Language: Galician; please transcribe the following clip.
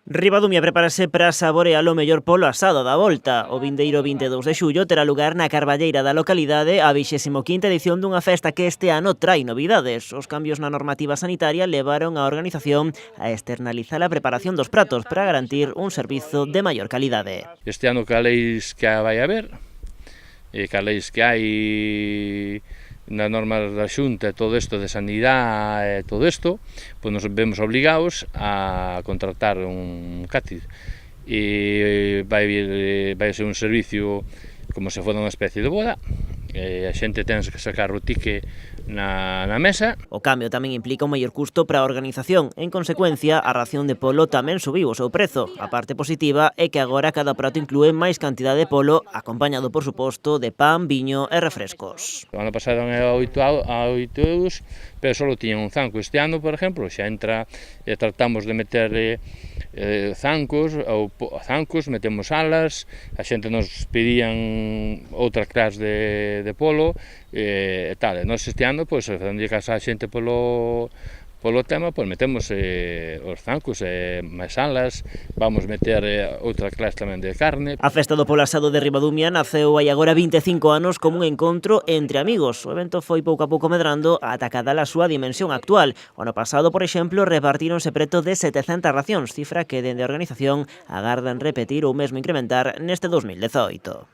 Ribadumia prepárase para saborear o mellor polo asado da volta. O vindeiro 22 de xullo terá lugar na Carballeira da localidade a 25ª edición dunha festa que este ano trai novidades. Os cambios na normativa sanitaria levaron a organización a externalizar a preparación dos pratos para garantir un servizo de maior calidade. Este ano ca leis que vai haber, ca leis que hai nas normas da Xunta, todo isto de sanidade e todo isto, pois nos vemos obligados a contratar un catering e vai ser un servicio como se fora unha especie de boda. A xente ten que sacar o ticket na mesa. O cambio tamén implica un maior custo para a organización. En consecuencia, a ración de polo tamén subiu o seu prezo. A parte positiva é que agora cada prato inclúe máis cantidade de polo, acompañado, por suposto, de pan, viño e refrescos. O ano pasado era a 8 euros, pero só tiñan un zanco. Este ano, por exemplo, xa entra e tratamos de meter zancos, metemos alas, a xente nos pedían outra clase de polo e tal. E nós este ano, pois, facendo caso a xente polo tema, pois metemos os zancos e máis alas, vamos meter outra clase tamén de carne. A festa do polo asado de Ribadumia naceu hai agora 25 anos como un encontro entre amigos. O evento foi pouco a pouco medrando ata cadar a súa dimensión actual. O ano pasado, por exemplo, repartíronse preto de 700 racións, cifra que dende a organización agardan repetir ou mesmo incrementar neste 2018.